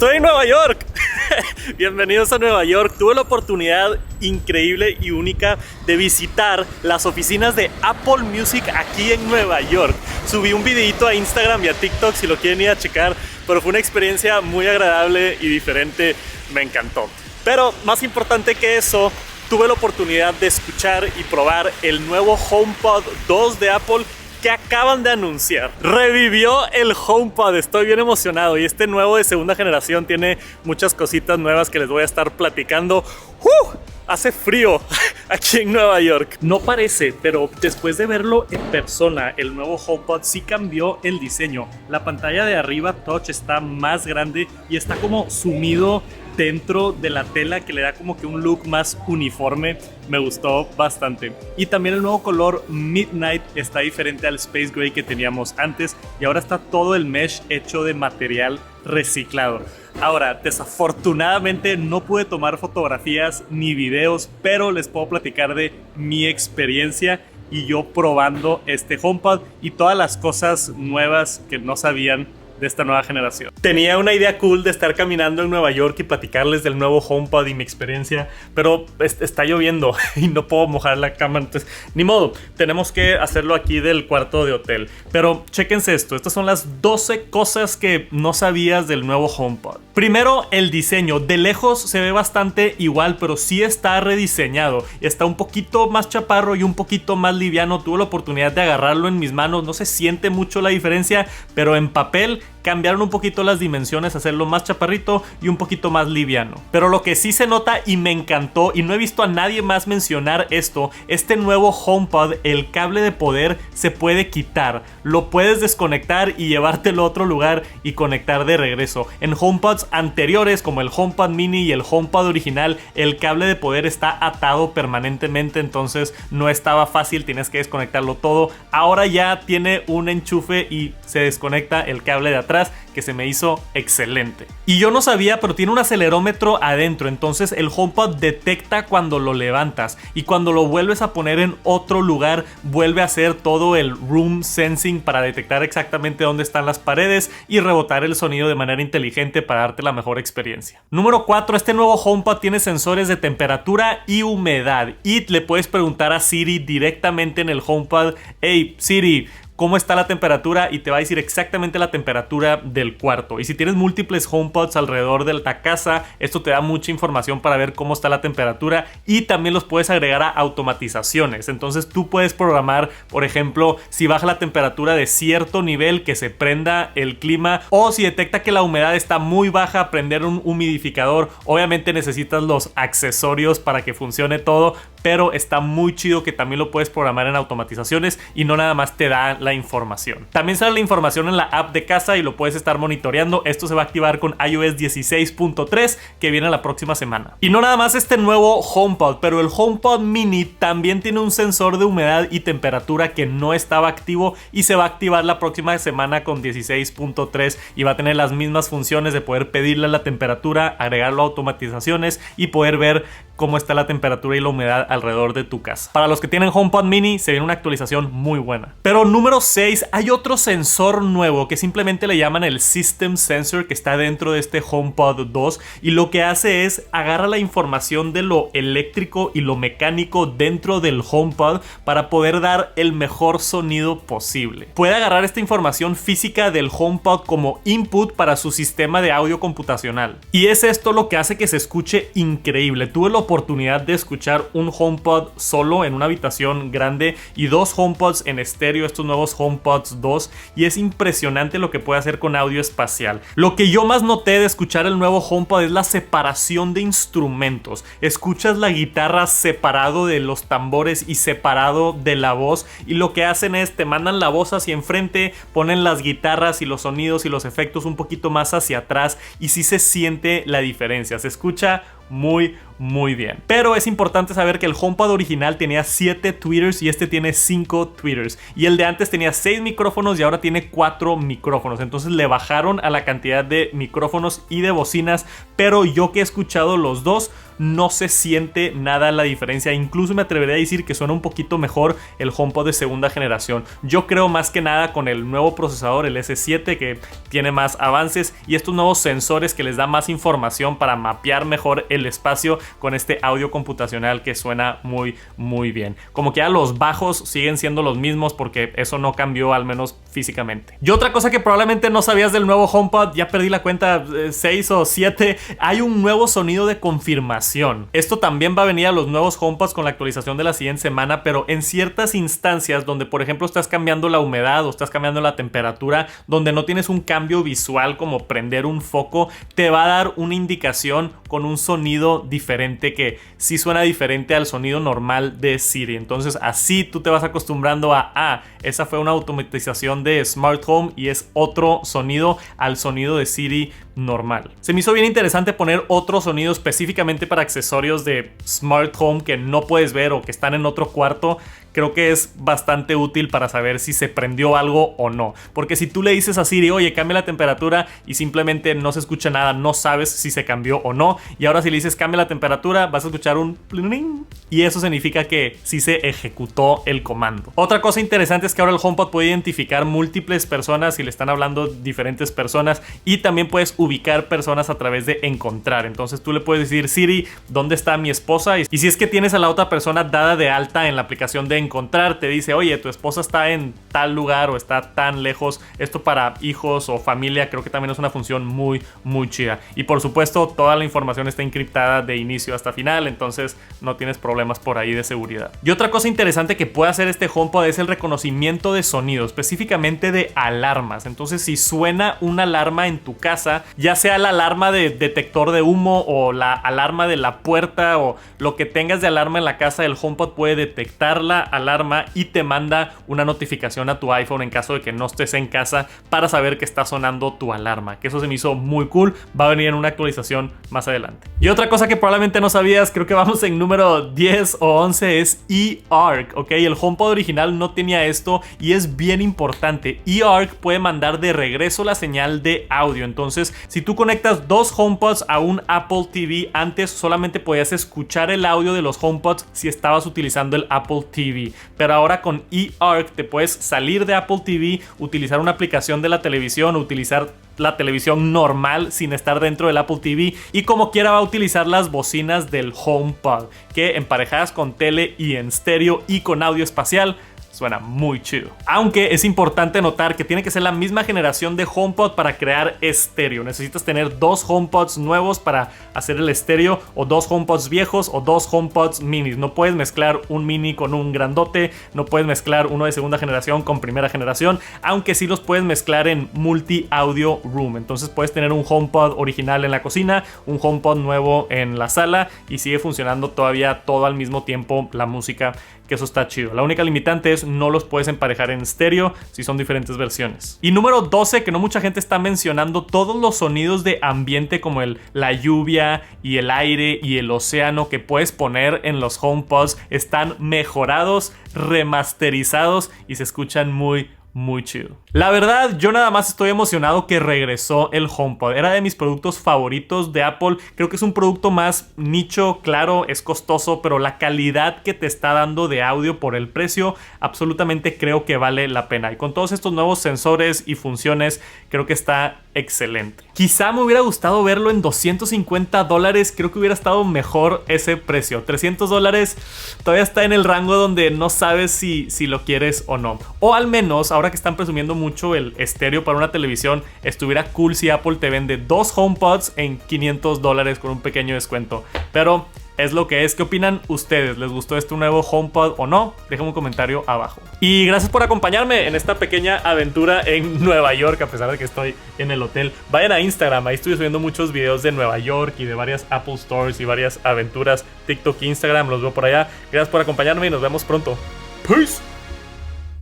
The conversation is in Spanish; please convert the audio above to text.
Estoy en Nueva York. Bienvenidos a Nueva York. Tuve la oportunidad increíble y única de visitar las oficinas de Apple Music aquí en Nueva York. Subí un videito a Instagram y a TikTok si lo quieren ir a checar, pero fue una experiencia muy agradable y diferente. Me encantó. Pero más importante que eso, tuve la oportunidad de escuchar y probar el nuevo HomePod 2 de Apple que acaban de anunciar. Revivió el HomePod, estoy bien emocionado, y este nuevo de segunda generación tiene muchas cositas nuevas que les voy a estar platicando. Hace frío aquí en Nueva York. No parece, pero después de verlo en persona, el nuevo HomePod sí cambió el diseño. La pantalla de arriba touch está más grande y está como sumido dentro de la tela, que le da como que un look más uniforme. Me gustó bastante. Y también el nuevo color Midnight está diferente al Space Gray que teníamos antes, y ahora está todo el mesh hecho de material reciclado. Ahora, desafortunadamente no pude tomar fotografías ni videos, pero les puedo platicar de mi experiencia y yo probando este HomePod y todas las cosas nuevas que no sabían de esta nueva generación. Tenía una idea cool de estar caminando en Nueva York y platicarles del nuevo HomePod y mi experiencia, pero está lloviendo y no puedo mojar la cama, entonces ni modo, tenemos que hacerlo aquí del cuarto de hotel. Pero chéquense esto, estas son las 12 cosas que no sabías del nuevo HomePod. Primero, el diseño. De lejos se ve bastante igual, pero sí está rediseñado. Está un poquito más chaparro y un poquito más liviano. Tuve la oportunidad de agarrarlo en mis manos, no se siente mucho la diferencia, pero en papel cambiaron un poquito las dimensiones, hacerlo más chaparrito y un poquito más liviano. Pero lo que sí se nota y me encantó, y no he visto a nadie más mencionar esto, este nuevo HomePod, el cable de poder se puede quitar. Lo puedes desconectar y llevártelo a otro lugar y conectar de regreso. En HomePods anteriores, como el HomePod Mini y el HomePod original, el cable de poder está atado permanentemente, entonces no estaba fácil, tienes que desconectarlo todo. Ahora ya tiene un enchufe y se desconecta el cable de atrás, que se me hizo excelente. Y yo no sabía, pero tiene un acelerómetro adentro, entonces el HomePod detecta cuando lo levantas, y cuando lo vuelves a poner en otro lugar vuelve a hacer todo el room sensing para detectar exactamente dónde están las paredes y rebotar el sonido de manera inteligente para darte la mejor experiencia. Número 4, este nuevo HomePod tiene sensores de temperatura y humedad, y le puedes preguntar a Siri directamente en el HomePod: hey Siri, ¿cómo está la temperatura? Y te va a decir exactamente la temperatura del cuarto. Y si tienes múltiples HomePods alrededor de la casa, esto te da mucha información para ver cómo está la temperatura, y también los puedes agregar a automatizaciones. Entonces tú puedes programar, por ejemplo, si baja la temperatura de cierto nivel, que se prenda el clima, o si detecta que la humedad está muy baja, prender un humidificador. Obviamente necesitas los accesorios para que funcione todo, pero está muy chido que también lo puedes programar en automatizaciones y no nada más te da la información. También sale la información en la app de casa y lo puedes estar monitoreando. Esto se va a activar con iOS 16.3 que viene la próxima semana. Y no nada más este nuevo HomePod, pero el HomePod Mini también tiene un sensor de humedad y temperatura que no estaba activo y se va a activar la próxima semana con 16.3 y va a tener las mismas funciones de poder pedirle la temperatura, agregarlo a automatizaciones y poder ver cómo está la temperatura y la humedad alrededor de tu casa. Para los que tienen HomePod Mini se viene una actualización muy buena. Pero número 6, hay otro sensor nuevo que simplemente le llaman el System Sensor, que está dentro de este HomePod 2, y lo que hace es agarra la información de lo eléctrico y lo mecánico dentro del HomePod para poder dar el mejor sonido posible. Puede agarrar esta información física del HomePod como input para su sistema de audio computacional, y es esto lo que hace que se escuche increíble. Tuve la oportunidad de escuchar un HomePod solo en una habitación grande y dos HomePods en estéreo, estos nuevos HomePods 2, y es impresionante lo que puede hacer con audio espacial. Lo que yo más noté de escuchar el nuevo HomePod es la separación de instrumentos. Escuchas la guitarra separado de los tambores y separado de la voz, y lo que hacen es te mandan la voz hacia enfrente, ponen las guitarras y los sonidos y los efectos un poquito más hacia atrás, y sí se siente la diferencia, se escucha muy bien. Pero es importante saber que el HomePod original tenía 7 tweeters y este tiene 5 tweeters, y el de antes tenía 6 micrófonos y ahora tiene 4 micrófonos. Entonces le bajaron a la cantidad de micrófonos y de bocinas, pero yo que he escuchado los dos no se siente nada la diferencia. Incluso me atrevería a decir que suena un poquito mejor el HomePod de segunda generación. Yo creo más que nada con el nuevo procesador, el S7, que tiene más avances, y estos nuevos sensores que les da más información para mapear mejor el espacio con este audio computacional que suena muy bien. Como que ya los bajos siguen siendo los mismos porque eso no cambió, al menos físicamente. Y otra cosa que probablemente no sabías del nuevo HomePod, ya perdí la cuenta, 6 o 7, hay un nuevo sonido de confirmación. Esto también va a venir a los nuevos HomePods con la actualización de la siguiente semana, pero en ciertas instancias donde por ejemplo estás cambiando la humedad o estás cambiando la temperatura, donde no tienes un cambio visual como prender un foco, te va a dar una indicación con un sonido diferente que sí suena diferente al sonido normal de Siri. Entonces así tú te vas acostumbrando a esa fue una automatización de Smart Home y es otro sonido al sonido de Siri normal. Se me hizo bien interesante poner otro sonido específicamente para accesorios de Smart Home que no puedes ver o que están en otro cuarto. Creo que es bastante útil para saber si se prendió algo o no. Porque si tú le dices a Siri, oye, cambia la temperatura, y simplemente no se escucha nada, no sabes si se cambió o no. Y ahora si le dices cambia la temperatura, vas a escuchar un pling, y eso significa que sí se ejecutó el comando. Otra cosa interesante es que ahora el HomePod puede identificar múltiples personas si le están hablando diferentes personas, y también puedes ubicar personas a través de encontrar. Entonces tú le puedes decir, Siri, ¿dónde está mi esposa? Y si es que tienes a la otra persona dada de alta en la aplicación de encontrar, te dice, oye, tu esposa está en tal lugar o está tan lejos. Esto para hijos o familia creo que también es una función muy chida. Y por supuesto toda la información está encriptada de inicio hasta final, entonces no tienes problemas por ahí de seguridad. Y otra cosa interesante que puede hacer este HomePod es el reconocimiento de sonido, específicamente de alarmas. Entonces si suena una alarma en tu casa, ya sea la alarma de detector de humo o la alarma de la puerta o lo que tengas de alarma en la casa, el HomePod puede detectar la alarma y te manda una notificación a tu iPhone en caso de que no estés en casa para saber que está sonando tu alarma, que eso se me hizo muy cool. Va a venir en una actualización más adelante. Y otra cosa que probablemente no sabías, creo que vamos en número 10 o 11, es eARC, ok. El HomePod original no tenía esto y es bien importante. eARC puede mandar de regreso la señal de audio. Entonces si tú conectas dos HomePods a un Apple TV, antes solamente podías escuchar el audio de los HomePods si estabas utilizando el Apple TV. Pero ahora con eARC te puedes salir de Apple TV, utilizar una aplicación de la televisión, utilizar la televisión normal sin estar dentro del Apple TV, y como quiera va a utilizar las bocinas del HomePod, que emparejadas con tele y en estéreo y con audio espacial suena muy chido. Aunque es importante notar que tiene que ser la misma generación de HomePod para crear estéreo. Necesitas tener dos HomePods nuevos para hacer el estéreo, o dos HomePods viejos o dos HomePods minis. No puedes mezclar un mini con un grandote, no puedes mezclar uno de segunda generación con primera generación, aunque sí los puedes mezclar en multi audio room. Entonces puedes tener un HomePod original en la cocina, un HomePod nuevo en la sala, y sigue funcionando todavía todo al mismo tiempo la música, que eso está chido. La única limitante es no los puedes emparejar en estéreo si son diferentes versiones. Y número 12, que no mucha gente está mencionando, todos los sonidos de ambiente como la lluvia y el aire y el océano que puedes poner en los HomePods están mejorados, remasterizados y se escuchan muy chido. La verdad, yo nada más estoy emocionado que regresó el HomePod. Era de mis productos favoritos de Apple. Creo que es un producto más nicho, claro, es costoso, pero la calidad que te está dando de audio por el precio, absolutamente creo que vale la pena. Y con todos estos nuevos sensores y funciones, creo que está excelente. Quizá me hubiera gustado verlo en $250. Creo que hubiera estado mejor ese precio. $300 todavía está en el rango donde no sabes si lo quieres o no. O al menos, ahora que están presumiendo mucho el estéreo para una televisión, estuviera cool si Apple te vende dos HomePods en $500 con un pequeño descuento. Pero es lo que es. ¿Qué opinan ustedes? ¿Les gustó este nuevo HomePod o no? Déjenme un comentario abajo. Y gracias por acompañarme en esta pequeña aventura en Nueva York, a pesar de que estoy en el hotel. Vayan a Instagram, ahí estoy subiendo muchos videos de Nueva York y de varias Apple Stores y varias aventuras. TikTok, Instagram, los veo por allá. Gracias por acompañarme y nos vemos pronto. Peace.